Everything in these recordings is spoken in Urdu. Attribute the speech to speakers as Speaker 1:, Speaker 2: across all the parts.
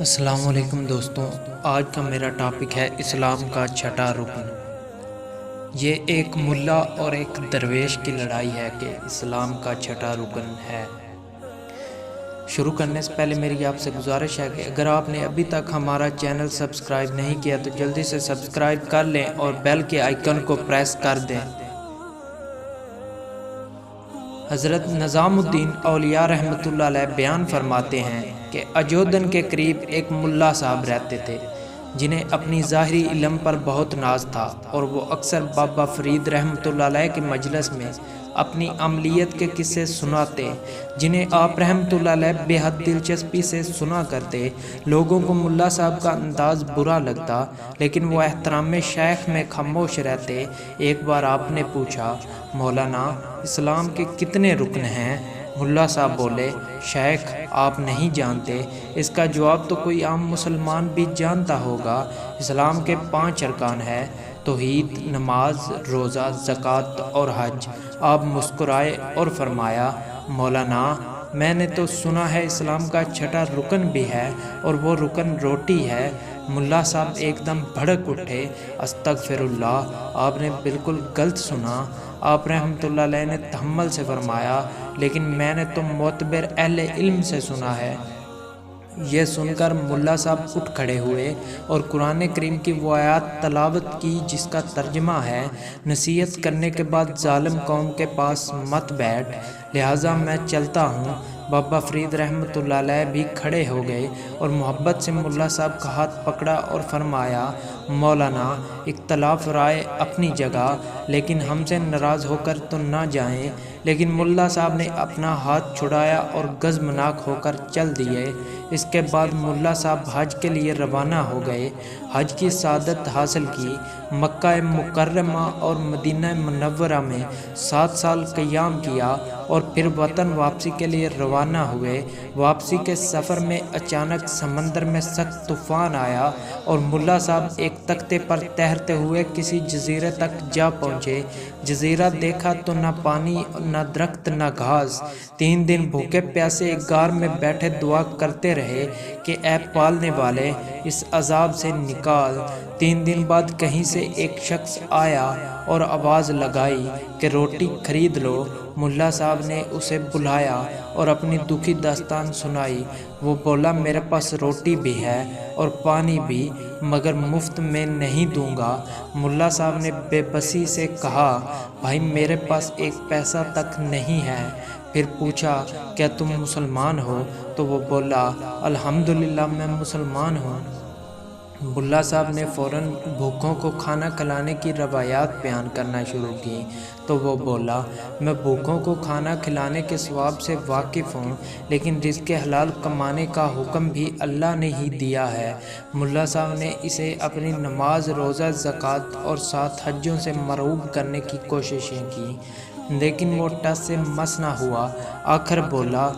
Speaker 1: السلام علیکم دوستوں، آج کا میرا ٹاپک ہے اسلام کا چھٹا رکن۔ یہ ایک ملا اور ایک درویش کی لڑائی ہے کہ اسلام کا چھٹا رکن ہے۔ شروع کرنے سے پہلے میری آپ سے گزارش ہے کہ اگر آپ نے ابھی تک ہمارا چینل سبسکرائب نہیں کیا تو جلدی سے سبسکرائب کر لیں اور بیل کے آئیکن کو پریس کر دیں۔ حضرت نظام الدین اولیاء رحمۃ اللہ علیہ بیان فرماتے ہیں کہ اجودن کے قریب ایک ملا صاحب رہتے تھے جنہیں اپنی ظاہری علم پر بہت ناز تھا، اور وہ اکثر بابا فرید رحمۃ اللہ علیہ کی مجلس میں اپنی عملیت کے قصے سناتے، جنہیں آپ رحمۃ اللہ علیہ بے حد دلچسپی سے سنا کرتے۔ لوگوں کو ملا صاحب کا انداز برا لگتا، لیکن وہ احترام شیخ میں خاموش رہتے۔ ایک بار آپ نے پوچھا، مولانا اسلام کے کتنے رکن ہیں؟ ملا صاحب بولے، شیخ آپ نہیں جانتے؟ اس کا جواب تو کوئی عام مسلمان بھی جانتا ہوگا۔ اسلام کے 5 ارکان ہیں: توحید، نماز، روزہ، زکوٰۃ اور حج۔ آپ مسکرائے اور فرمایا، مولانا میں نے تو سنا ہے اسلام کا چھٹا رکن بھی ہے، اور وہ رکن روٹی ہے۔ ملا صاحب ایک دم بھڑک اٹھے، استغفر اللہ، آپ نے بالکل غلط سنا۔ آپ رحمۃ اللہ علیہ نے تحمل سے فرمایا، لیکن میں نے تو معتبر اہل علم سے سنا ہے۔ یہ سن کر ملا صاحب اٹھ کھڑے ہوئے اور قرآن کریم کی وہ آیات تلاوت کی جس کا ترجمہ ہے، نصیحت کرنے کے بعد ظالم قوم کے پاس مت بیٹھ، لہٰذا میں چلتا ہوں۔ بابا فرید رحمۃ اللہ علیہ بھی کھڑے ہو گئے اور محبت سے ملا صاحب کا ہاتھ پکڑا اور فرمایا، مولانا اختلاف رائے اپنی جگہ، لیکن ہم سے ناراض ہو کر تو نہ جائیں۔ لیکن ملا صاحب نے اپنا ہاتھ چھڑایا اور غضبناک ہو کر چل دیے۔ اس کے بعد ملا صاحب حج کے لیے روانہ ہو گئے۔ حج کی سعادت حاصل کی، مکہ مکرمہ اور مدینہ منورہ میں 7 سال قیام کیا اور پھر وطن واپسی کے لیے روانہ ہوئے۔ واپسی کے سفر میں اچانک سمندر میں سخت طوفان آیا اور ملا صاحب ایک تختے پر تیرتے ہوئے کسی جزیرے تک جا پہنچے۔ جزیرہ دیکھا تو نہ پانی، نہ درخت، نہ گھاس۔ 3 دن بھوکے پیاسے ایک غار میں بیٹھے دعا کرتے رہے کہ اے پالنے والے اس عذاب سے نکال۔ 3 دن بعد کہیں سے ایک شخص آیا اور آواز لگائی کہ روٹی خرید لو۔ ملا صاحب نے اسے بلایا اور اپنی دکھی داستان سنائی۔ وہ بولا، میرے پاس روٹی بھی ہے اور پانی بھی، مگر مفت میں نہیں دوں گا۔ ملا صاحب نے بے بسی سے کہا، بھائی میرے پاس 1 پیسہ تک نہیں ہے۔ پھر پوچھا، کیا تم مسلمان ہو؟ تو وہ بولا، الحمدللہ میں مسلمان ہوں۔ ملا صاحب نے فوراً بھوکوں کو کھانا کھلانے کی روایات بیان کرنا شروع کی تو وہ بولا، میں بھوکوں کو کھانا کھلانے کے ثواب سے واقف ہوں، لیکن رزق حلال کمانے کا حکم بھی اللہ نے ہی دیا ہے۔ ملا صاحب نے اسے اپنی نماز، روزہ، زکوٰۃ اور 7 حجوں سے مرغوب کرنے کی کوششیں کی، لیکن وہ ٹس سے مس نہ ہوا۔ آخر بولا،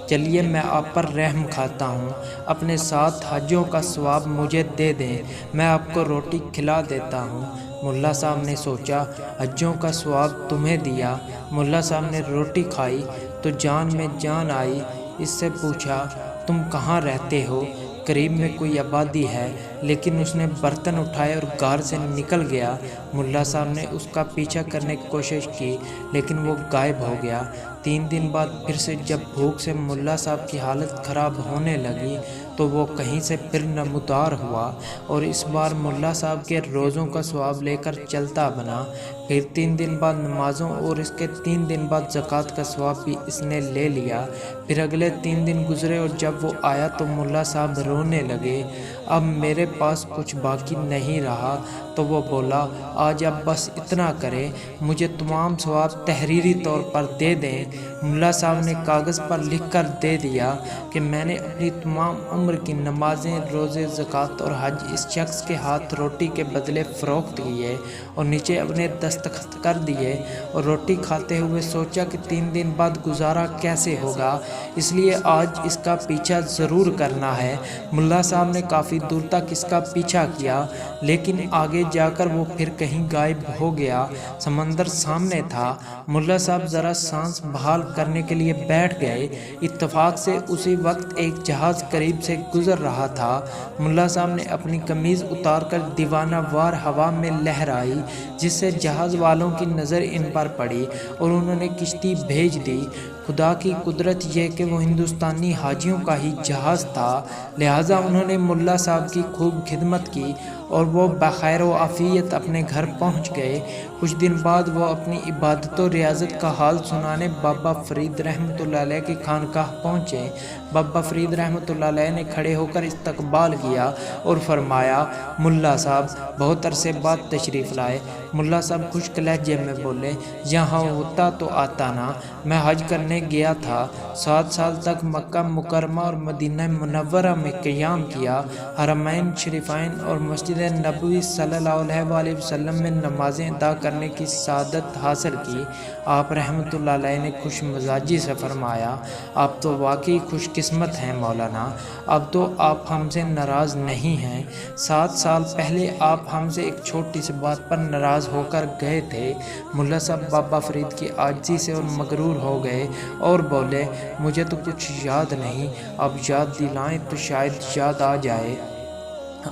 Speaker 1: چلیے میں آپ پر رحم کھاتا ہوں، اپنے 7 حجوں کا ثواب مجھے دے دیں، میں آپ کو روٹی کھلا دیتا ہوں۔ ملا صاحب نے سوچا، حجوں کا ثواب تمہیں دیا۔ ملا صاحب نے روٹی کھائی تو جان میں جان آئی۔ اس سے پوچھا، تم کہاں رہتے ہو؟ قریب میں کوئی آبادی ہے؟ لیکن اس نے برتن اٹھائے اور غار سے نکل گیا۔ ملا صاحب نے اس کا پیچھا کرنے کی کوشش کی، لیکن وہ غائب ہو گیا۔ 3 دن بعد پھر سے جب بھوک سے ملا صاحب کی حالت خراب ہونے لگی تو وہ کہیں سے پھر نمودار ہوا اور اس بار ملا صاحب کے روزوں کا ثواب لے کر چلتا بنا۔ پھر 3 دن بعد نمازوں اور اس کے 3 دن بعد زکوٰۃ کا ثواب بھی اس نے لے لیا۔ پھر اگلے 3 دن گزرے اور جب وہ آیا تو ملا صاحب رونے لگے، اب میرے پاس کچھ باقی نہیں رہا۔ تو وہ بولا، آج اب بس اتنا کرے، مجھے تمام ثواب تحریری طور پر دے دیں۔ ملا صاحب نے کاغذ پر لکھ کر دے دیا کہ میں نے اپنی تمام عمر کی نمازیں، روزے، زکوٰۃ اور حج اس شخص کے ہاتھ روٹی کے بدلے فروخت کیے، اور نیچے اپنے دستخط کر دیے، اور روٹی کھاتے ہوئے سوچا کہ 3 دن بعد گزارا کیسے ہوگا، اس لیے آج اس کا پیچھا ضرور کرنا ہے۔ ملا صاحب نے کافی دور تک اس کا پیچھا کیا، لیکن آگے جا کر وہ پھر کہیں غائب ہو گیا۔ سمندر سامنے تھا۔ ملا صاحب ذرا سانس بحال کرنے کے لیے بیٹھ گئے۔ اتفاق سے اسی وقت ایک جہاز قریب سے گزر رہا تھا۔ ملا صاحب نے اپنی قمیض اتار کر دیوانہ وار ہوا میں لہرائی، جس سے جہاز والوں کی نظر ان پر پڑی اور انہوں نے کشتی بھیج دی۔ خدا کی قدرت یہ کہ وہ ہندوستانی حاجیوں کا ہی جہاز تھا، لہٰذا انہوں نے ملا صاحب کی خوب خدمت کی اور وہ بخیر و عافیت اپنے گھر پہنچ گئے۔ کچھ دن بعد وہ اپنی عبادت و ریاضت کا حال سنانے بابا فرید رحمۃ اللہ علیہ کی خانقاہ پہنچے۔ بابا فرید رحمۃ اللہ علیہ نے کھڑے ہو کر استقبال کیا اور فرمایا، ملا صاحب بہت عرصے بعد تشریف لائے۔ ملا صاحب خشک لہجے میں بولے، یہاں ہوتا تو آتا نا، میں حج کرنے گیا تھا، 7 سال تک مکہ مکرمہ اور مدینہ منورہ میں قیام کیا، حرمین شریفین اور مسجد نبوی صلی اللہ علیہ وآلہ وسلم میں نمازیں ادا کرنے کی سعادت حاصل کی۔ آپ رحمۃ اللہ علیہ نے خوش مزاجی سے فرمایا، آپ تو واقعی خوش قسمت ہیں مولانا، اب تو آپ ہم سے ناراض نہیں ہیں۔ 7 سال پہلے آپ ہم سے ایک چھوٹی سی بات پر ناراض ہو کر گئے تھے۔ ملا صاحب بابا فرید کی عاجزی سے اور مغرور ہو گئے اور بولے، مجھے تو کچھ یاد نہیں، اب یاد دلائیں تو شاید یاد آ جائے۔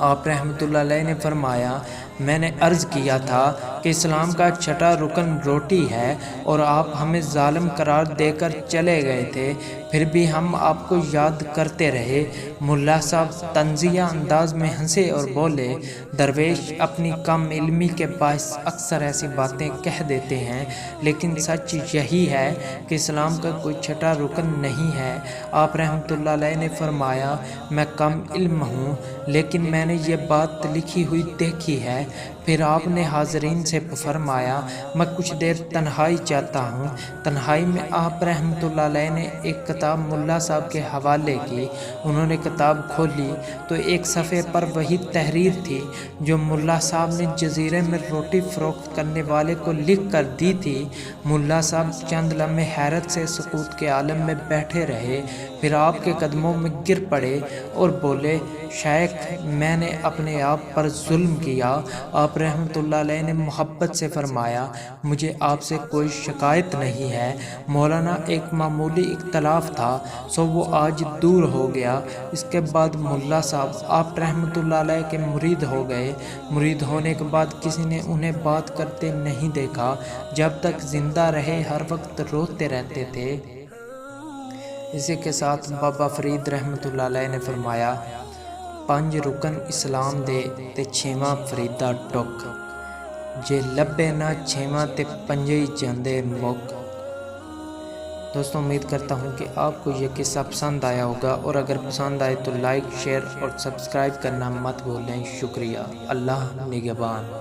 Speaker 1: آپ رحمۃ اللہ علیہ نے فرمایا، میں نے عرض کیا تھا کہ اسلام کا چھٹا رکن روٹی ہے اور آپ ہمیں ظالم قرار دے کر چلے گئے تھے، پھر بھی ہم آپ کو یاد کرتے رہے۔ ملا صاحب طنزیہ انداز میں ہنسے اور بولے، درویش اپنی کم علمی کے باعث اکثر ایسی باتیں کہہ دیتے ہیں، لیکن سچ یہی ہے کہ اسلام کا کوئی چھٹا رکن نہیں ہے۔ آپ رحمۃ اللہ علیہ نے فرمایا، میں کم علم ہوں، لیکن میں نے یہ بات لکھی ہوئی دیکھی ہے۔ پھر آپ نے حاضرین سے فرمایا، میں کچھ دیر تنہائی چاہتا ہوں۔ تنہائی میں آپ رحمۃ اللہ علیہ نے ایک کتاب ملا صاحب کے حوالے کی۔ انہوں نے کتاب کھولی تو ایک صفحے پر وہی تحریر تھی جو ملا صاحب نے جزیرے میں روٹی فروخت کرنے والے کو لکھ کر دی تھی۔ ملا صاحب چند لمحے حیرت سے سکوت کے عالم میں بیٹھے رہے، پھر آپ کے قدموں میں گر پڑے اور بولے، شیخ میں نے اپنے آپ پر ظلم کیا۔ آپ رحمۃ اللہ علیہ نے محبت سے فرمایا، مجھے آپ سے کوئی شکایت نہیں ہے مولانا، ایک معمولی اختلاف تھا سو وہ آج دور ہو گیا۔ اس کے بعد ملا صاحب آپ رحمۃ اللہ علیہ کے مرید ہو گئے۔ مرید ہونے کے بعد کسی نے انہیں بات کرتے نہیں دیکھا، جب تک زندہ رہے ہر وقت روتے رہتے تھے۔ اسی کے ساتھ بابا فرید رحمۃ اللہ علیہ نے فرمایا، 5 رکن اسلام دے تے 6واں فریدا ٹک، جے لبے نہ 6واں تے 5 ہی جاندے مک۔ دوستوں امید کرتا ہوں کہ آپ کو یہ قصہ پسند آیا ہوگا، اور اگر پسند آئے تو لائک، شیئر اور سبسکرائب کرنا مت بھولیں۔ شکریہ۔ اللہ نگہبان۔